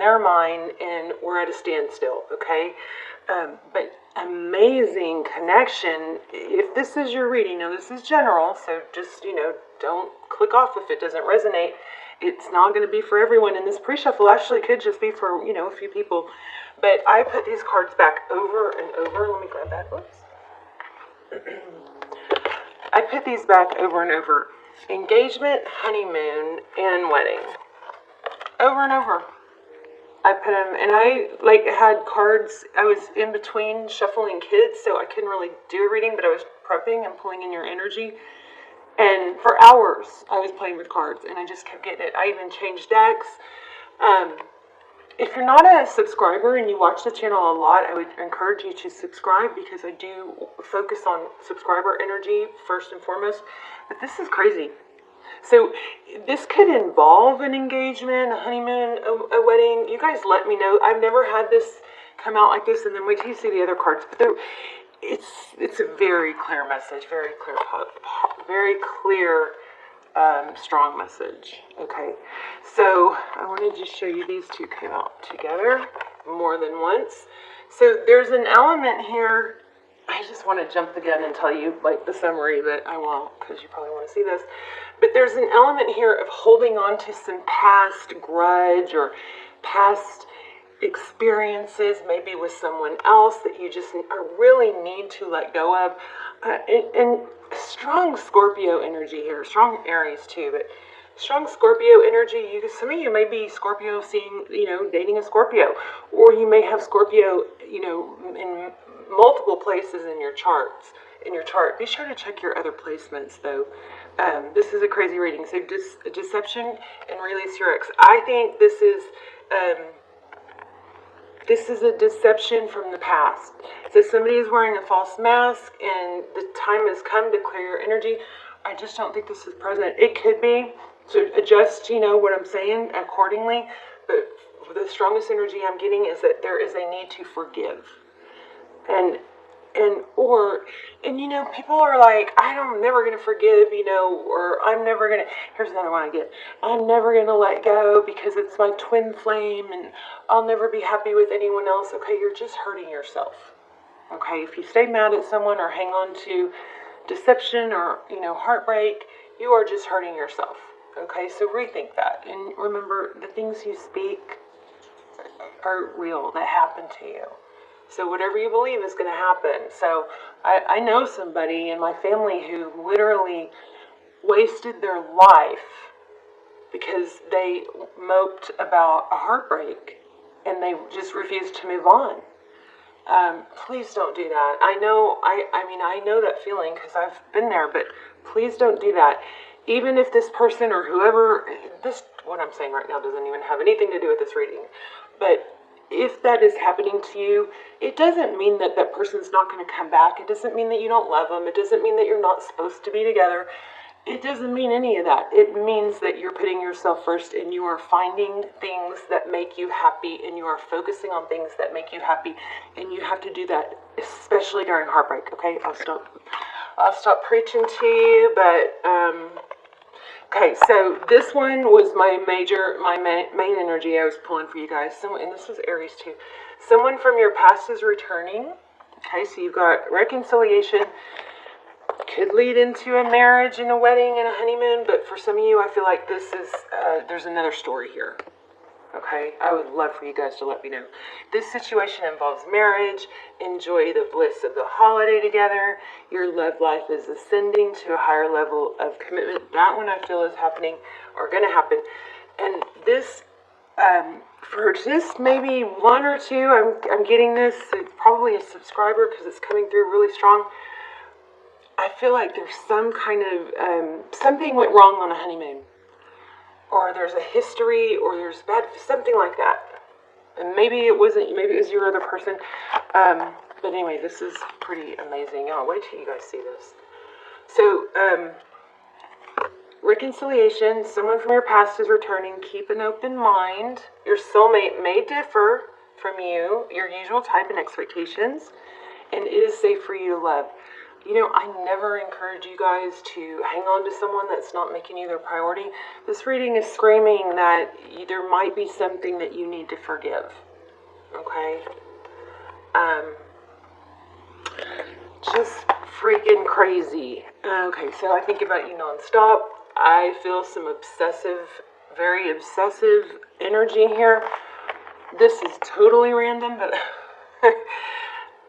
their mind, and we're at a standstill, okay? But amazing connection. If this is your reading, now this is general, so just, don't click off if it doesn't resonate. It's not going to be for everyone, and this pre-shuffle actually could just be for, a few people. But I put these cards back over and over. Let me grab that. Oops. I put these back over and over. Engagement, honeymoon, and wedding. Over and over. I put them, and I had cards. I was in between shuffling kids, so I couldn't really do a reading, but I was prepping and pulling in your energy. And for hours, I was playing with cards, and I just kept getting it. I even changed decks. If you're not a subscriber and you watch the channel a lot, I would encourage you to subscribe, because I do focus on subscriber energy first and foremost. But this is crazy. So this could involve an engagement, a honeymoon, a wedding. You guys let me know. I've never had this come out like this, and then wait till you see the other cards. But it's a very clear message, very clear, strong message. Okay, so I wanted to show you these two came out together more than once. So there's an element here. I just want to jump the gun and tell you the summary, but I won't, because you probably want to see this. But there's an element here of holding on to some past grudge or past experiences, maybe with someone else, that you just really need to let go of. And strong Scorpio energy here, strong Aries too, but strong Scorpio energy. Some of you may be Scorpio dating a Scorpio, or you may have Scorpio, in multiple places in your chart. Be sure to check your other placements, though. This is a crazy reading. So deception and release your ex. I think this is a deception from the past. So somebody is wearing a false mask, and the time has come to clear your energy. I just don't think this is present. It could be. So adjust, what I'm saying accordingly. But the strongest energy I'm getting is that there is a need to forgive. And people are like, I'm never going to forgive, or I'm never going to, here's another one I get, I'm never going to let go because it's my twin flame and I'll never be happy with anyone else. Okay, you're just hurting yourself. Okay, if you stay mad at someone or hang on to deception or, heartbreak, you are just hurting yourself. Okay, so rethink that. And remember, the things you speak are real, that happen to you. So whatever you believe is going to happen. So I know somebody in my family who literally wasted their life because they moped about a heartbreak and they just refused to move on. Please don't do that. I know that feeling because I've been there, but please don't do that. Even if this person or whoever, what I'm saying right now doesn't even have anything to do with this reading, but if that is happening to you, it doesn't mean that that person's not going to come back. It doesn't mean that you don't love them. It doesn't mean that you're not supposed to be together. It doesn't mean any of that. It means that you're putting yourself first and you are finding things that make you happy and you are focusing on things that make you happy. And you have to do that, especially during heartbreak. Okay, I'll stop preaching to you, but okay, so this one was my main energy I was pulling for you guys. And this was Aries too. Someone from your past is returning. Okay, so you've got reconciliation. Could lead into a marriage and a wedding and a honeymoon, but for some of you, I feel like this is, there's another story here. Okay, I would love for you guys to let me know. This situation involves marriage. Enjoy the bliss of the holiday together. Your love life is ascending to a higher level of commitment. That one I feel is happening or going to happen. And this, for just maybe one or two, I'm getting this. It's probably a subscriber because it's coming through really strong. I feel like there's some kind of, something went wrong on a honeymoon. Or there's a history, or there's something like that. And maybe it was your other person. But anyway, this is pretty amazing. Oh, wait till you guys see this. So, reconciliation, someone from your past is returning. Keep an open mind. Your soulmate may differ from you, your usual type and expectations, and it is safe for you to love. You know, I never encourage you guys to hang on to someone that's not making you their priority. This reading is screaming that there might be something that you need to forgive. Okay? Just freaking crazy. Okay, so I think about you nonstop. I feel some obsessive, very obsessive energy here. This is totally random, but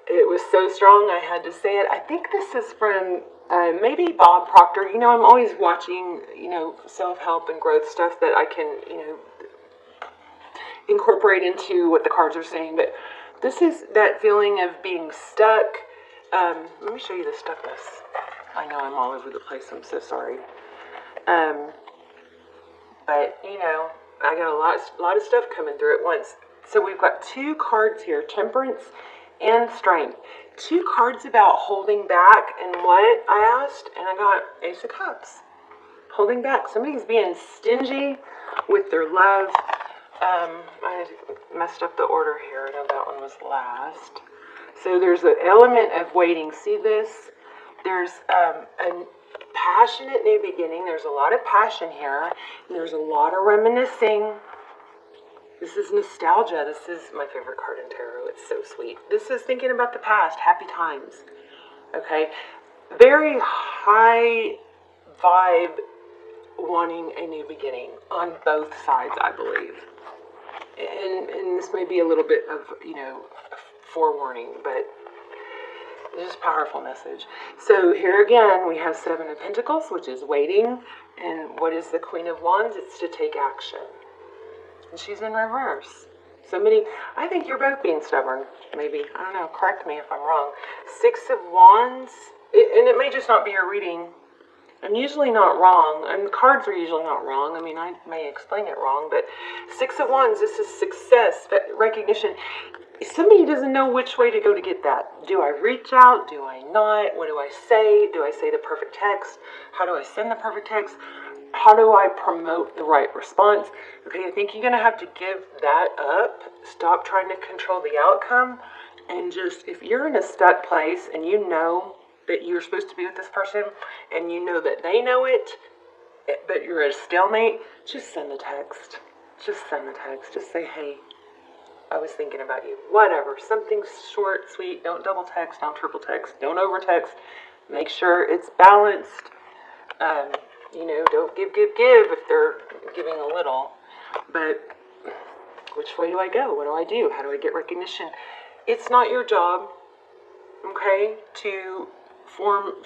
it was so strong I had to say it. I think this is from maybe Bob Proctor. You know, I'm always watching, self-help and growth stuff that I can, incorporate into what the cards are saying. But this is that feeling of being stuck. Let me show you the stuckness. I know I'm all over the place. I'm so sorry. But, I got a lot of stuff coming through at once. So we've got two cards here, Temperance and Strength. Two cards about holding back and what I asked, and I got Ace of Cups. Holding back. Somebody's being stingy with their love. I messed up the order here. I know that one was last. So there's an element of waiting. See this? There's a passionate new beginning. There's a lot of passion here. And there's a lot of reminiscing. This is nostalgia. This is my favorite card in tarot. It's so sweet. This is thinking about the past. Happy times. Okay? Very high vibe wanting a new beginning on both sides, I believe. And this may be a little bit of, forewarning, but this is a powerful message. So here again, we have Seven of Pentacles, which is waiting. And what is the Queen of Wands? It's to take action. And she's in reverse. I think you're both being stubborn, maybe. I don't know, correct me if I'm wrong. Six of Wands, and it may just not be your reading. I'm usually not wrong, and the cards are usually not wrong. I mean, I may explain it wrong, but Six of Wands, this is success, recognition. Somebody doesn't know which way to go to get that. Do I reach out? Do I not? What do I say? Do I say the perfect text? How do I send the perfect text? How do I promote the right response? Okay, I think you're going to have to give that up. Stop trying to control the outcome. And just, if you're in a stuck place and you know that you're supposed to be with this person and you know that they know it, but you're at a stalemate, just send the text. Just send the text. Just say, hey, I was thinking about you. Whatever. Something short, sweet. Don't double text. Don't triple text. Don't over text. Make sure it's balanced. Don't give if they're giving a little. But which way do I go? What do I do? How do I get recognition? It's not your job, okay, to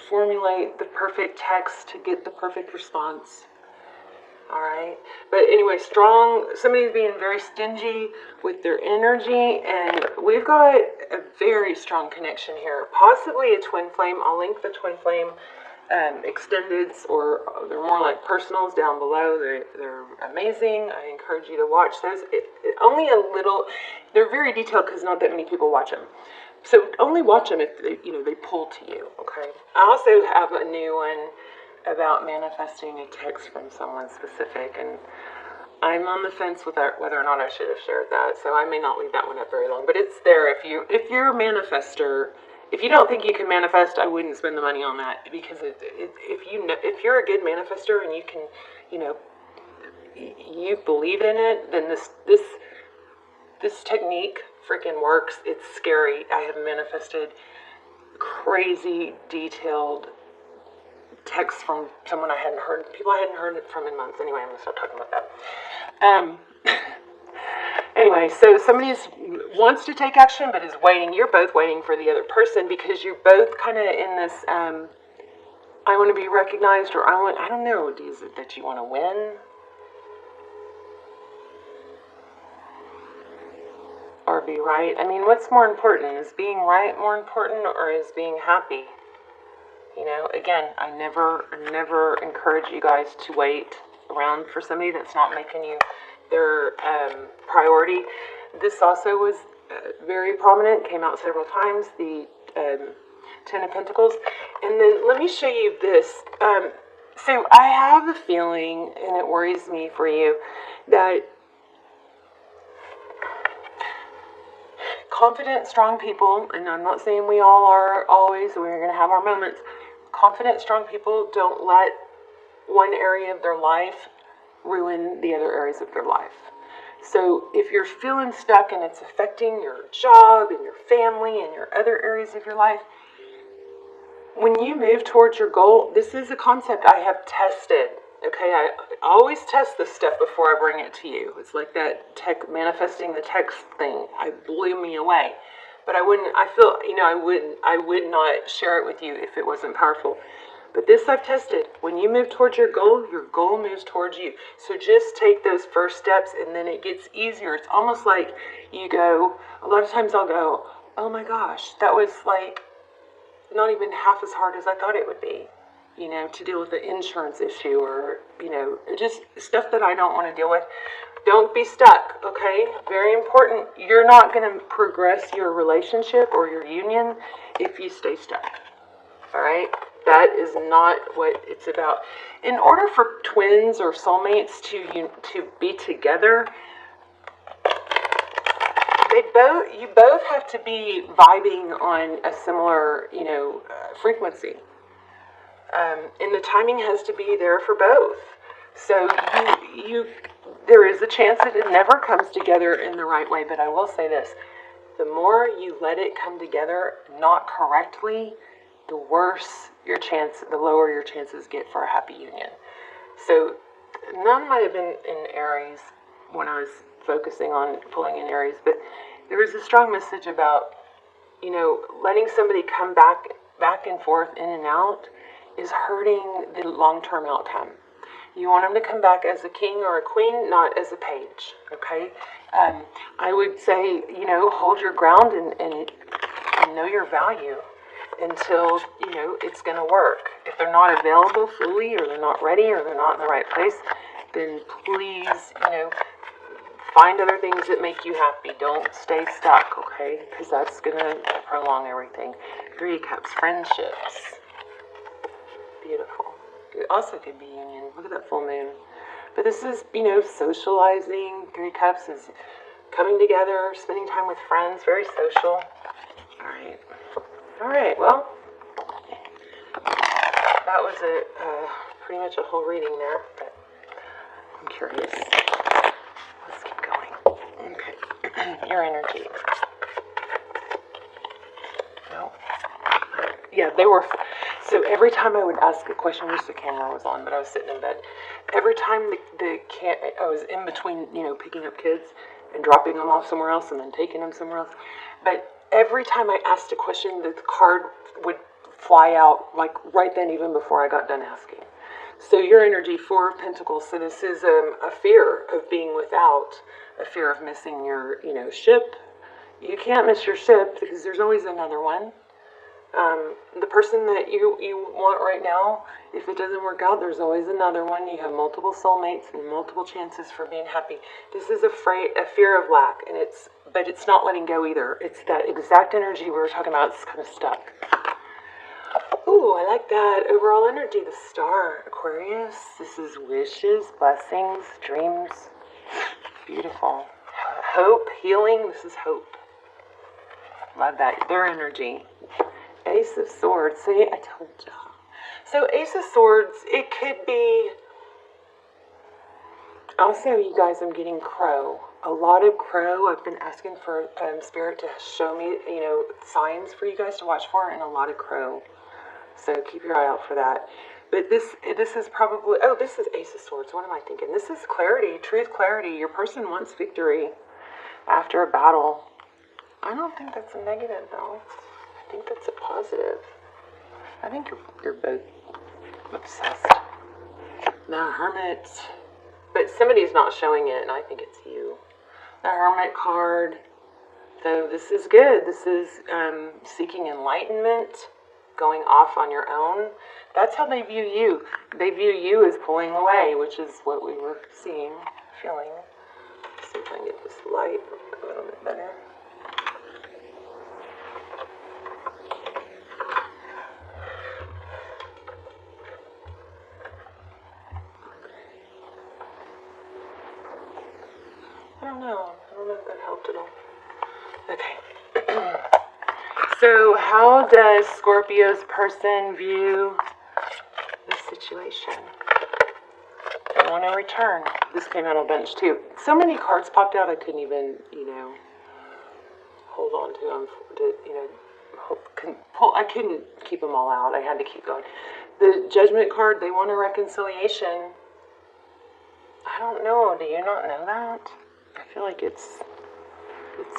formulate the perfect text to get the perfect response. All right. But anyway, somebody's being very stingy with their energy, and we've got a very strong connection here. Possibly a twin flame. I'll link the twin flame extendeds, or they're more like personals down below. They're amazing. I encourage you to watch those. Only a little. They're very detailed because not that many people watch them. So only watch them if they pull to you. Okay. I also have a new one about manifesting a text from someone specific, and I'm on the fence with whether or not I should have shared that, so I may not leave that one up very long, but it's there. If you're a manifester, if you don't think you can manifest, I wouldn't spend the money on that, because if you're a good manifester and you can, you believe in it, then this technique freaking works. It's scary. I have manifested crazy detailed text from someone people I hadn't heard from in months. Anyway, I'm going to stop talking about that. Anyway, so somebody wants to take action but is waiting. You're both waiting for the other person because you're both kind of in this, I want to be recognized, or I don't know, is it that you want to win? Or be right? I mean, what's more important? Is being right more important, or is being happy? Again, I never encourage you guys to wait around for somebody that's not making you their priority. This also was very prominent, came out several times, the Ten of Pentacles. And then let me show you this. So I have a feeling, and it worries me for you, that confident, strong people, and I'm not saying we all are always, we're going to have our moments. Confident, strong people don't let one area of their life ruin the other areas of their life. So if you're feeling stuck and it's affecting your job and your family and your other areas of your life, when you move towards your goal, this is a concept I have tested. Okay, I always test this stuff before I bring it to you. It's like that tech manifesting the text thing. It blew me away. But I would not share it with you if it wasn't powerful. But this I've tested. When you move towards your goal moves towards you. So just take those first steps and then it gets easier. It's almost like you go, a lot of times I'll go, oh my gosh, that was like not even half as hard as I thought it would be, to deal with the insurance issue or, just stuff that I don't want to deal with. Don't be stuck, okay? Very important. You're not going to progress your relationship or your union if you stay stuck, all right? That is not what it's about. In order for twins or soulmates to be together, you both have to be vibing on a similar, frequency. And the timing has to be there for both. So there is a chance that it never comes together in the right way. But I will say this: the more you let it come together not correctly, the lower your chances get for a happy union. So none might have been in Aries when I was focusing on pulling in Aries, but there was a strong message about, letting somebody come back and forth, in and out, is hurting the long-term outcome. You want them to come back as a king or a queen, not as a page, okay? I would say, hold your ground and know your value until, it's going to work. If they're not available fully, or they're not ready, or they're not in the right place, then please, find other things that make you happy. Don't stay stuck, okay? Because that's going to prolong everything. 3 of Cups, friendships. Beautiful. It also could be union. Look at that full moon. But this is, socializing. 3 of Cups is coming together, spending time with friends, very social. All right, well, that was pretty much a whole reading there, but I'm curious. Let's keep going. Okay. Your energy. No. Yeah, they were. So every time I would ask a question, I wish the camera was on, but I was sitting in bed. Every time I was in between, picking up kids and dropping them off somewhere else and then taking them somewhere else. But every time I asked a question, the card would fly out, like right then, even before I got done asking. So your energy, 4 of Pentacles. So this is a fear of being without, a fear of missing your, ship. You can't miss your ship because there's always another one. The person that you want right now, if it doesn't work out, there's always another one. You have multiple soulmates and multiple chances for being happy. This is a fear of lack, but it's not letting go either. It's that exact energy we were talking about. It's kind of stuck. Ooh, I like that. Overall energy, the star, Aquarius. This is wishes, blessings, dreams. Beautiful. Hope, healing. This is hope. Love that. Their energy. Ace of Swords. See, I told you. So Ace of Swords, it could be... Also, you guys, I'm getting Crow. A lot of Crow. I've been asking for Spirit to show me, signs for you guys to watch for, and a lot of Crow. So keep your eye out for that. But this is probably... Oh, this is Ace of Swords. What am I thinking? This is clarity, truth, clarity. Your person wants victory after a battle. I don't think that's a negative, though. I think that's a positive. I think you're both obsessed. The Hermit. But somebody's not showing it, and I think it's you. The Hermit card. So this is good. This is seeking enlightenment, going off on your own. That's how they view you. They view you as pulling away, which is what we were seeing, feeling. Let's see if I can get this light a little bit better. I don't know if that helped at all. Okay. So how does Scorpio's person view this situation? They want to return. This came out a bunch too. So many cards popped out I couldn't even, hold on to them. I couldn't keep them all out. I had to keep going. The Judgment card, they want a reconciliation. I don't know. Do you not know that? I feel like it's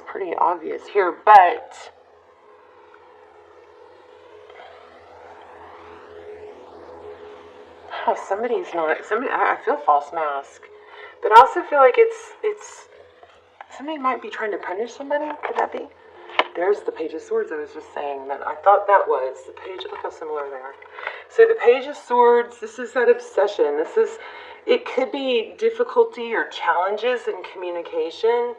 pretty obvious here, but I feel false mask, but I also feel like it's somebody might be trying to punish somebody. Could that be? There's the Page of Swords I was just saying that I thought that was the page. Look how similar they are. So the Page of Swords, this is that obsession. It could be difficulty or challenges in communication,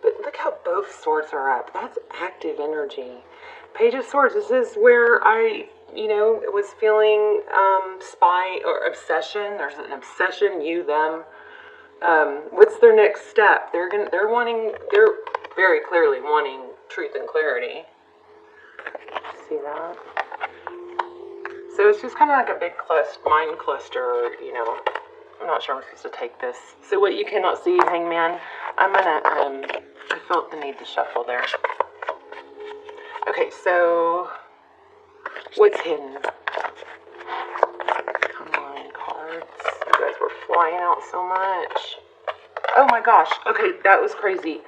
but look how both swords are up. That's active energy. Page of Swords, this is where I was feeling spy or obsession. There's an obsession, you, them. What's their next step? They're very clearly wanting truth and clarity. See that? So it's just kind of like a big mind cluster, I'm not sure I'm supposed to take this. So what you cannot see, Hangman, I'm gonna, I felt the need to shuffle there. Okay, so what's hidden? Come on, cards. You guys were flying out so much. Oh my gosh. Okay, that was crazy.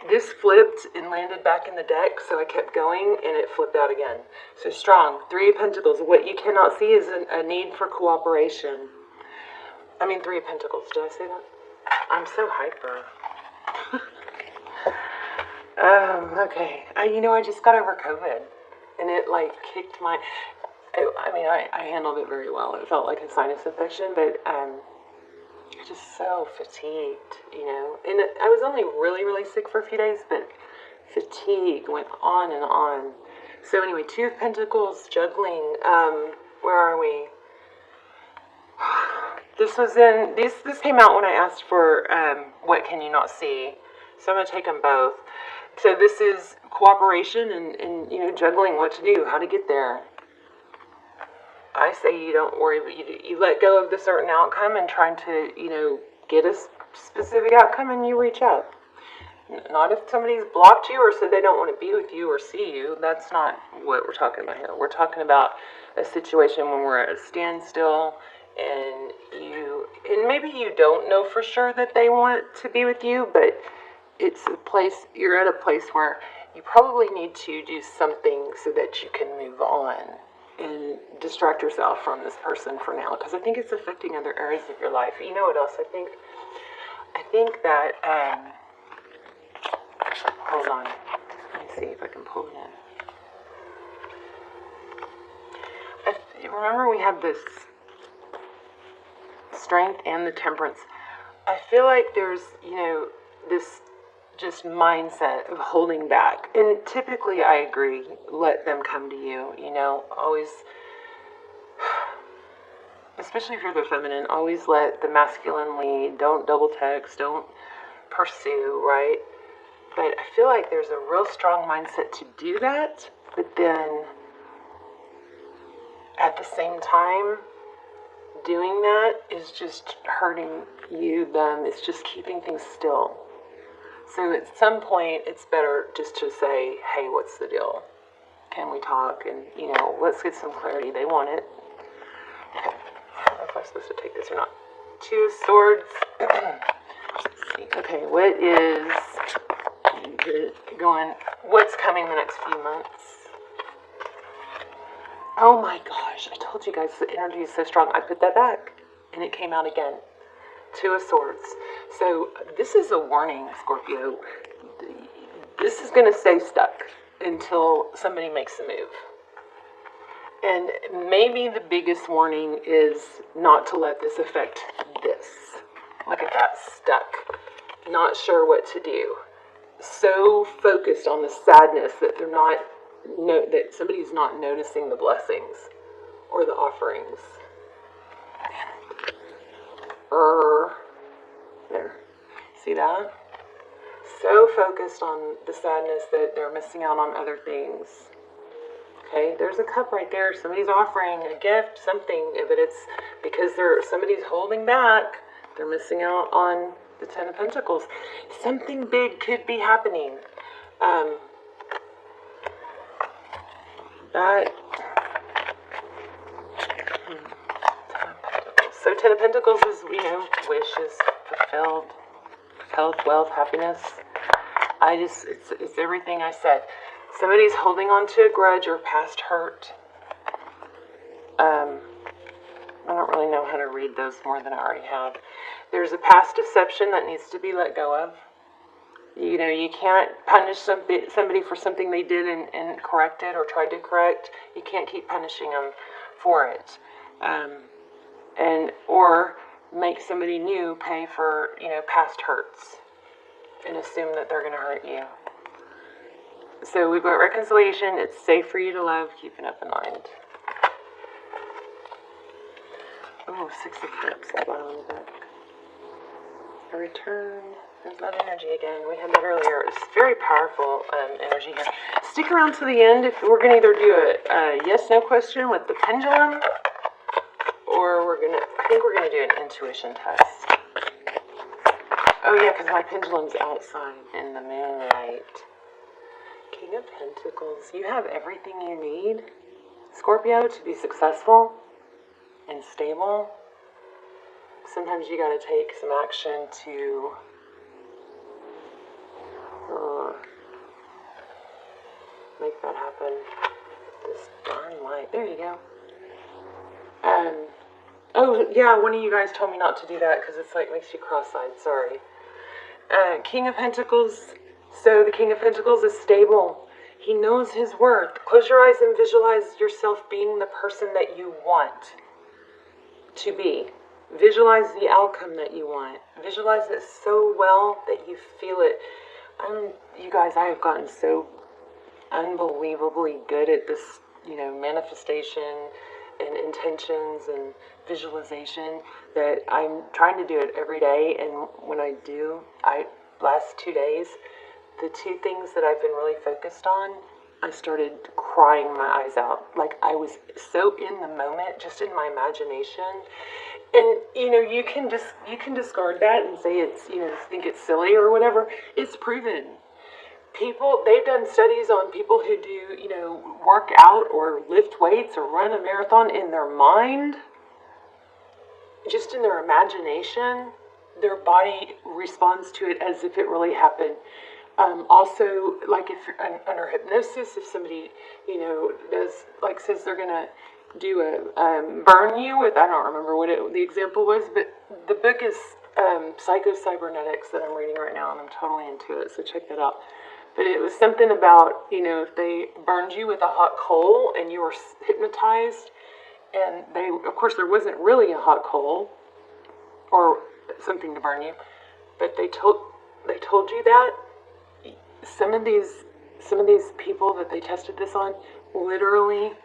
This flipped and landed back in the deck, so I kept going, and it flipped out again. So strong. 3 of Pentacles. What you cannot see is a need for cooperation. I mean, 3 of Pentacles. Did I say that? I'm so hyper. Okay. I just got over COVID, and it, kicked my... I handled it very well. It felt like a sinus infection, but, I'm just so fatigued, And I was only really, really sick for a few days, but fatigue went on and on. So anyway, 2 of Pentacles, juggling. Where are we? This came out when I asked for what can you not see. So I'm going to take them both. So this is cooperation and juggling what to do, how to get there. I say you don't worry, but you let go of the certain outcome and trying to, get a specific outcome, and you reach out. Not if somebody's blocked you or said they don't want to be with you or see you. That's not what we're talking about here. We're talking about a situation when we're at a standstill and maybe you don't know for sure that they want to be with you, but you're at a place where you probably need to do something so that you can move on and distract yourself from this person for now, because I think it's affecting other areas of your life. You know what else I think? I think that, hold on, let me see if I can pull it in. Remember we had this Strength and the Temperance. I feel like there's, this just mindset of holding back. And typically I agree, let them come to you, always, especially if you're the feminine, always let the masculine lead. Don't double text, don't pursue, right? But I feel like there's a real strong mindset to do that, but then at the same time, doing that is just hurting you, them. It's just keeping things still. So at some point, it's better just to say, hey, what's the deal? Can we talk? And, let's get some clarity. They want it. Okay. I don't know if I'm supposed to take this or not. 2 of Swords. Let's see. Okay, what's coming the next few months? Oh my gosh, I told you guys the energy is so strong. I put that back, and it came out again. 2 of Swords. So this is a warning, Scorpio. This is going to stay stuck until somebody makes a move. And maybe the biggest warning is not to let this affect this. Look at that, stuck. Not sure what to do. So focused on the sadness that that somebody's not noticing the blessings or the offerings. There. See that? so focused on the sadness that they're missing out on other things. Okay, there's a cup right there. Somebody's offering a gift, something, but it's because somebody's holding back. They're missing out on the Ten of Pentacles. Something big could be happening. So Ten of Pentacles is, wishes fulfilled, health, wealth, happiness. It's everything I said. Somebody's holding on to a grudge or past hurt. I don't really know how to read those more than I already have. There's a past deception that needs to be let go of. You can't punish somebody for something they did and corrected or tried to correct. You can't keep punishing them for it. Or make somebody new pay for, past hurts and assume that they're going to hurt you. So we've got reconciliation. It's safe for you to love. Keep an open mind. Oh, Six of Cups at the bottom of the deck. A return. There's that energy again. We had that earlier. It's very powerful energy here. Stick around to the end if we're going to either do a yes/no question with the pendulum, or I think we're going to do an intuition test. Oh yeah, because my pendulum's outside in the moonlight. King of Pentacles. You have everything you need, Scorpio, to be successful and stable. Sometimes you got to take some action to make that happen. This darn light. There you go. Oh yeah, one of you guys told me not to do that because it's like makes you cross-eyed. Sorry. King of Pentacles. So the King of Pentacles is stable. He knows his worth. Close your eyes and visualize yourself being the person that you want to be. Visualize the outcome that you want. Visualize it so well that you feel it. You guys, I have gotten so unbelievably good at this, manifestation and intentions and visualization that I'm trying to do it every day. And when I do, last 2 days, the two things that I've been really focused on, I started crying my eyes out. Like I was so in the moment, just in my imagination. And, you can discard that and say it's, think it's silly or whatever. It's proven. They've done studies on people who do, work out or lift weights or run a marathon in their mind, just in their imagination. Their body responds to it as if it really happened. Also, like if you're under hypnosis, if somebody, says they're going to do burn you with, I don't remember what the example was, but the book is Psycho-Cybernetics that I'm reading right now, and I'm totally into it, so check that out. But it was something about, if they burned you with a hot coal and you were hypnotized, and of course, there wasn't really a hot coal or something to burn you, but they told you that. Some of these people that they tested this on literally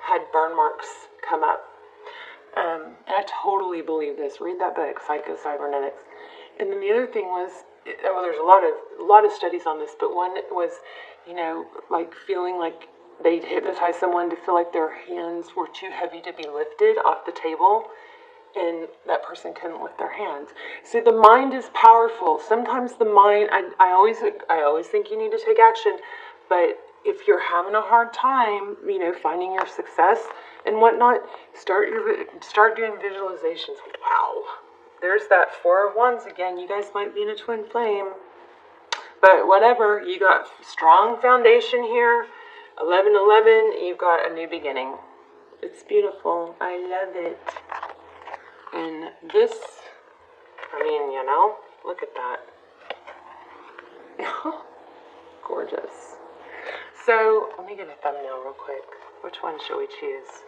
had burn marks come up. And I totally believe this. Read that book, Psycho-Cybernetics. And then the other thing was, there's a lot of studies on this, but one was, like feeling like they'd hypnotize someone to feel like their hands were too heavy to be lifted off the table, and that person couldn't lift their hands. So the mind is powerful. Sometimes the mind, I always think you need to take action, but if you're having a hard time, finding your success and whatnot, start doing visualizations. Wow. There's that Four of Wands again. You guys might be in a twin flame. But whatever, you got strong foundation here. 11-11, you've got a new beginning. It's beautiful. I love it. And this, look at that. Gorgeous. So, let me get a thumbnail real quick. Which one shall we choose?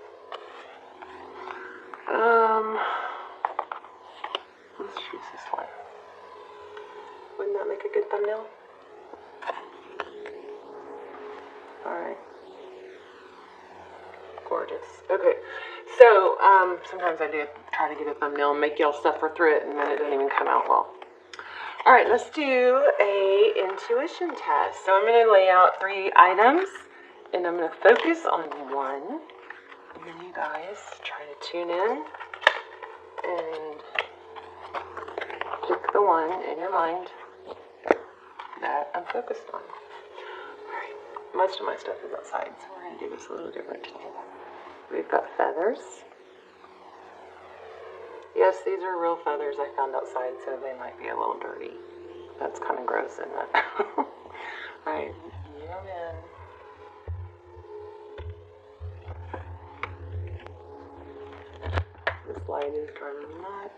Let's choose this one. Wouldn't that make a good thumbnail? Alright. Gorgeous. Okay. So, sometimes I do try to get a thumbnail and make y'all suffer through it, and then it doesn't even come out well. All right, let's do a intuition test. So I'm going to lay out 3 items, and I'm going to focus on one. And then you guys try to tune in and pick the one in your mind that I'm focused on. Alright, most of my stuff is outside, so we're going to do this a little different today. We've got feathers. Yes, these are real feathers I found outside, so they might be a little dirty. That's kind of gross, isn't it? Alright, zoom in. This light is driving me nuts.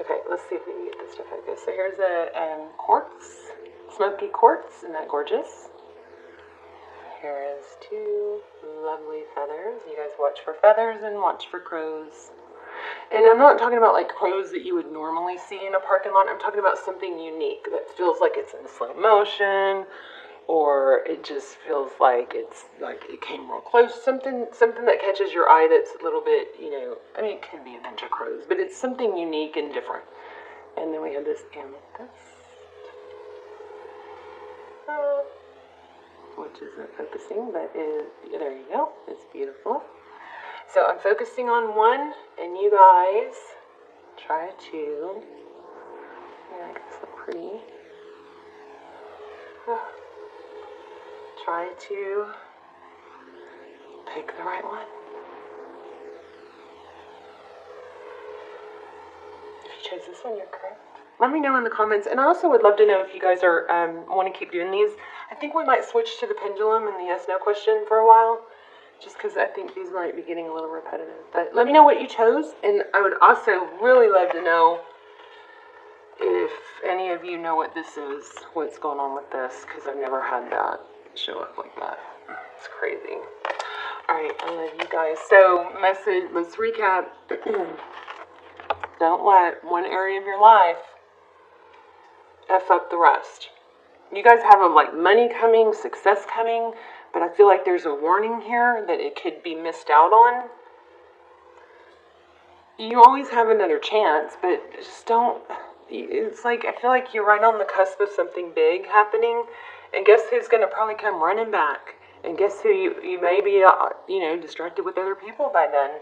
Okay, let's see if we can get this to focus. So here's a quartz, smoky quartz. Isn't that gorgeous? Here is 2 lovely feathers. You guys watch for feathers and watch for crows. And I'm not talking about like crows that you would normally see in a parking lot. I'm talking about something unique that feels like it's in slow motion, or it just feels like it's like it came real close. Something that catches your eye that's a little bit, I mean, it can be a bunch of crows, but it's something unique and different. And then we have this amethyst, which isn't focusing, but there you go. It's beautiful. So I'm focusing on one, and you guys try to make this look pretty. Try to pick the right one. If you chose this one, you're correct. Let me know in the comments, and I also would love to know if you guys are want to keep doing these. I think we might switch to the pendulum and the yes/no question for a while, just because I think these might be getting a little repetitive. But let me know what you chose, and I would also really love to know if any of you know what this is, what's going on with this, because I've never had that show up like that. It's crazy. Alright, I love you guys. So, message, let's recap. Don't let one area of your life F up the rest. You guys have money coming, success coming, but I feel like there's a warning here that it could be missed out on. You always have another chance, but just don't. It's like, I feel like you're right on the cusp of something big happening, and guess who's going to probably come running back? And guess who you may be, distracted with other people by then.